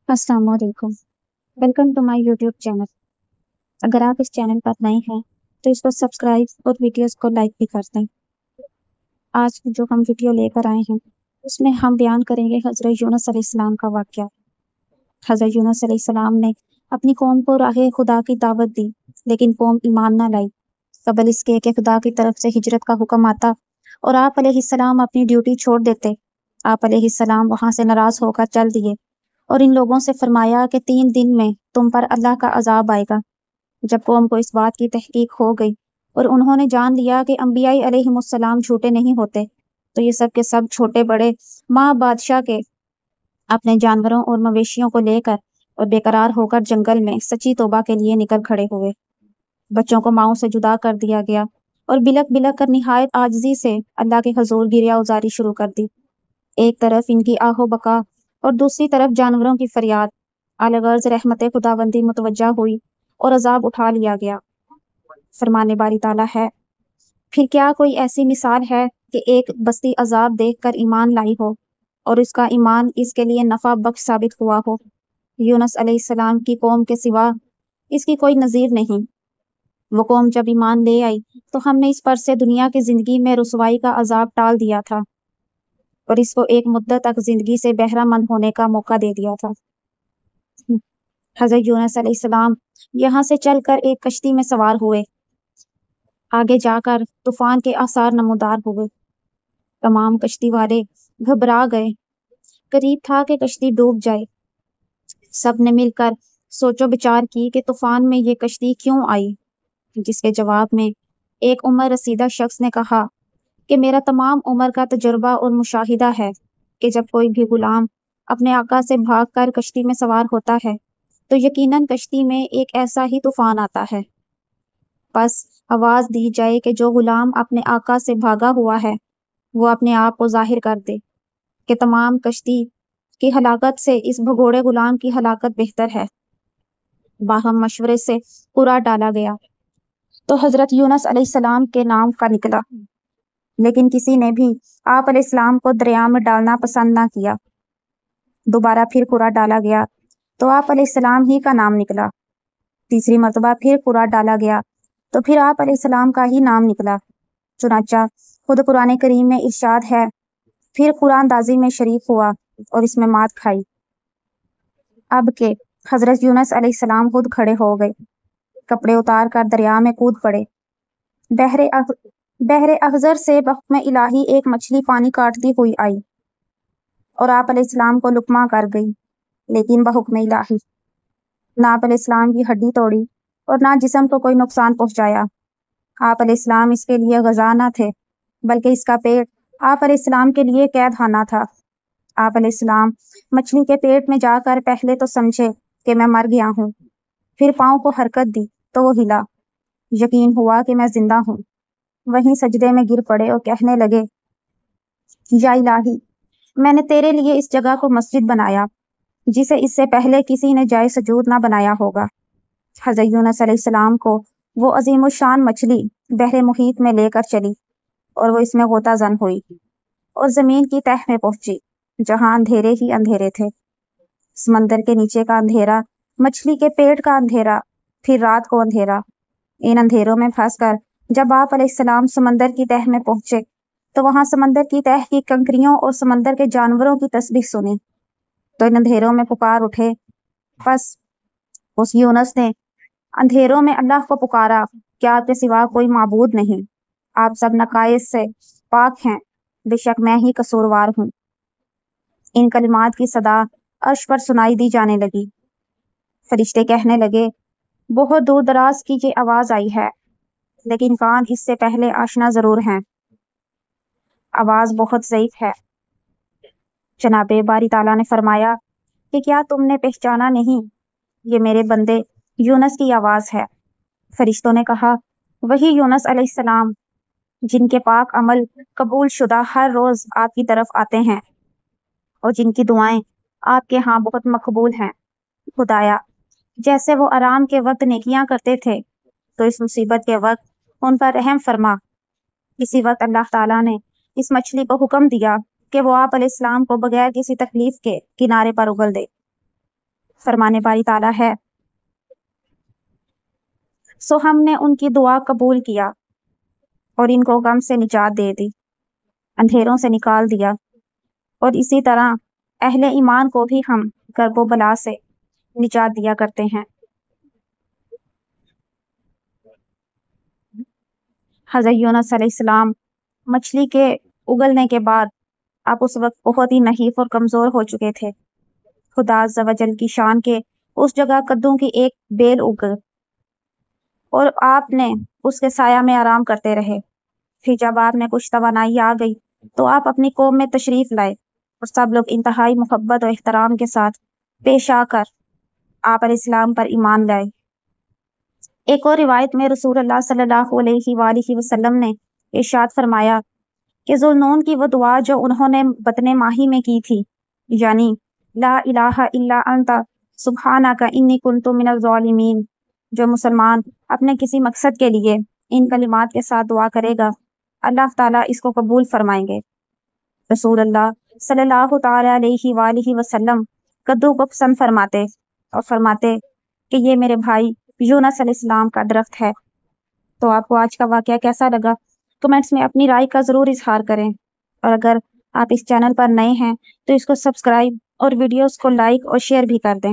अस्सलाम वालेकुम। Welcome to my YouTube channel. अगर आप इस चैनल पर नए हैं तो इसको सब्सक्राइब और वीडियोस को लाइक भी कर दें। आज जो हम वीडियो लेकर आए हैं उसमें हम बयान करेंगे हज़रत यूनुस अलैहिस्सलाम का वाक़या। हज़रत यूनुस अलैहिस्सलाम ने अपनी कौम को राहे खुदा की दावत दी, लेकिन कौम ईमान ना लाई। कबल इसके कि खुदा की तरफ से हिजरत का हुक्म आता और आप अलैहिस्सलाम अपनी ड्यूटी छोड़ देते। आप अलैहिस्सलाम वहाँ से नाराज़ होकर चल दिए और इन लोगों से फरमाया कि 3 दिन में तुम पर अल्लाह का अज़ाब आएगा। जब कौम को इस बात की तहकीक हो गई और उन्होंने जान लिया कि अम्बिया अलैहिमुस्सलाम झूठे नहीं होते, तो ये सब के सब छोटे बड़े माँ बादशाह के अपने जानवरों और मवेशियों को लेकर और बेकरार होकर जंगल में सच्ची तौबा के लिए निकल खड़े हुए। बच्चों को माँओं से जुदा कर दिया गया और बिलक बिलक कर निहायत आजिज़ी से अल्लाह के हजूर गिरिया उजारी शुरू कर दी। एक तरफ इनकी आहो बका और दूसरी तरफ जानवरों की फरियाद। अलगर्ज रहमत खुदाबंदी मुतवज्जा हुई और अजाब उठा लिया गया। फरमाने बारी ताला है, फिर क्या कोई ऐसी मिसाल है कि एक बस्ती अजाब देखकर ईमान लाई हो और उसका ईमान इसके लिए नफा बख्श साबित हुआ हो। यूनुस अलैहिस्सलाम की कौम के सिवा इसकी कोई नज़ीर नहीं। वो कौम जब ईमान ले आई तो हमने इस पर से दुनिया की जिंदगी में रुसवाई का अजाब टाल दिया था और इसको एक मुद्दत तक जिंदगी से बहरामंद होने का मौका दे दिया था। हज़रत यूनुस अलैहिस्सलाम यहाँ से चलकर एक कश्ती में सवार हुए। आगे जाकर तूफान के आसार नमूदार हुए। तमाम कश्ती वाले घबरा गए। करीब था कि कश्ती डूब जाए। सब ने मिलकर सोचो विचार की कि तूफान में ये कश्ती क्यों आई, जिसके जवाब में एक उम्र रसीदा शख्स ने कहा कि मेरा तमाम उम्र का तजुर्बा और मुशाहिदा है कि जब कोई भी गुलाम अपने आका से भागकर कश्ती में सवार होता है तो यकीनन कश्ती में एक ऐसा ही तूफान आता है। बस आवाज दी जाए कि जो गुलाम अपने आका से भागा हुआ है वो अपने आप को जाहिर कर दे कि तमाम कश्ती की हलाकत से इस भगोड़े गुलाम की हलाकत बेहतर है। बाहम मशवरे से कुरा डाला गया तो हजरत यूनुस अलैहिस्सलाम के नाम का निकला, लेकिन किसी ने भी आप अलैहिस्सलाम को दरिया में डालना पसंद ना किया। दोबारा फिर कुरा डाला गया तो आप अलैहिस्सलाम ही का नाम निकला। तीसरी मर्तबा फिर कुरा डाला गया तो फिर आप अलैहिस्सलाम का ही नाम निकला। चुनाचा खुद कुरान करीम में इरशाद है, फिर कुरानदाजी में शरीक हुआ और इसमें मात खाई। अब के हजरत यूनुस अलैहिस्सलाम खुद खड़े हो गए, कपड़े उतार कर दरिया में कूद पड़े। बहरे अखजर से बख्त में इलाही एक मछली पानी काटती हुई आई और आप अलैहिस्सलाम को लुकमा कर गई, लेकिन बहुक्म इलाही ना आप अलैहिस्सलाम की हड्डी तोड़ी और ना जिस्म को कोई नुकसान पहुंचाया। आप अलैहिस्सलाम इसके लिए गजा न थे, बल्कि इसका पेट आप अलैहिस्सलाम के लिए कैद खाना था। आप अलैहिस्सलाम मछली के पेट में जाकर पहले तो समझे कि मैं मर गया हूँ, फिर पाँव को हरकत दी तो वो हिला। यकीन हुआ कि मैं जिंदा हूँ। वहीं सजदे में गिर पड़े और कहने लगे, या इलाही, मैंने तेरे लिए इस जगह को मस्जिद बनाया जिसे इससे पहले किसी ने जाए सजूद ना बनाया होगा। हज़रत यूनुस अलैहिस्सलाम को वो अजीमुशान मछली बहरे मुहीत में लेकर चली और वो इसमें गोताजन हुई और ज़मीन की तह में पहुंची जहां अंधेरे ही अंधेरे थे। समंदर के नीचे का अंधेरा, मछली के पेट का अंधेरा, फिर रात को अंधेरा। इन अंधेरों में फंसकर जब आप अलैहिस्सलाम समंदर की तह में पहुंचे तो वहां समंदर की तह की कंकरियों और समंदर के जानवरों की तस्बीह सुनी तो इन अंधेरों में पुकार उठे। बस उस यूनुस ने अंधेरों में अल्लाह को पुकारा, क्या आपके सिवा कोई माबूद नहीं, आप सब नकाइस से पाक हैं, बेशक मैं ही कसूरवार हूँ। इन कलिमात की सदा अर्श पर सुनाई दी जाने लगी। फरिश्ते कहने लगे, बहुत दूर दराज की ये आवाज आई है, लेकिन कान इससे पहले आशना जरूर हैं। आवाज बहुत ज़ईफ है। जनाबे बारी ताला ने फरमाया कि क्या तुमने पहचाना नहीं, ये मेरे बंदे यूनुस की आवाज है। फरिश्तों ने कहा, वही यूनुस अलैहिस्सलाम जिनके पाक अमल कबूल शुदा हर रोज आपकी तरफ आते हैं और जिनकी दुआएं आपके यहाँ बहुत मकबूल हैं। खुदाया, जैसे वो आराम के वक्त नेकियां करते थे तो इस मुसीबत के वक्त उन पर रहम फरमा। इसी वक्त अल्लाह ताला ने इस मछली को हुक्म दिया कि वो आप अलैहिस्सलाम को बगैर किसी तकलीफ के किनारे पर उगल दे। فرمانے والی تعالیٰ ہے۔ سو ہم نے ان کی دعا قبول کیا اور ان کو غم سے نجات دے دی، اندھیروں سے نکال دیا، اور اسی طرح اہل ایمان کو بھی ہم کرب و بلا سے نجات دیا کرتے ہیں۔ حضرت یونس علیہ السلام مچھلی کے اگلنے کے بعد آپ اس وقت بہت ہی نحیف اور کمزور ہو چکے تھے۔ خدا عز و جل کی شان کے اس جگہ کدوں کی ایک بیل اگ اور آپ نے اس کے سایہ میں آرام کرتے رہے۔ پھر جب آپ نے کچھ توانائی آ گئی تو آپ اپنی قوم میں تشریف لائے اور سب لوگ انتہائی محبت و احترام کے ساتھ پیش آ کر آپ علیہ السلام پر ایمان لائے۔ ایک اور روایت میں رسول اللہ صلی اللہ علیہ وآلہ وسلم نے ارشاد فرمایا کہ ذوالنون کی وہ دعا جو انہوں نے بطن ماہی میں کی تھی، یعنی لا الہ الا انت سبحانک انی کنت من الظالمین، جو مسلمان اپنے کسی مقصد کے لیے ان کلمات کے ساتھ دعا کرے گا، اللہ تعالیٰ اس کو قبول فرمائیں گے۔ رسول اللہ صلی اللہ تعالی علیہ وآلہ وسلم کدو کو پسند فرماتے اور فرماتے کہ یہ میرے بھائی یونس علیہ السلام کا درخت ہے۔ تو آپ کو آج کا واقعہ کیسا لگا؟ کمنٹس میں اپنی رائے کا ضرور اظہار کریں، اور اگر آپ اس چینل پر نئے ہیں تو اس کو سبسکرائب اور ویڈیوز کو لائک اور شیئر بھی کر دیں۔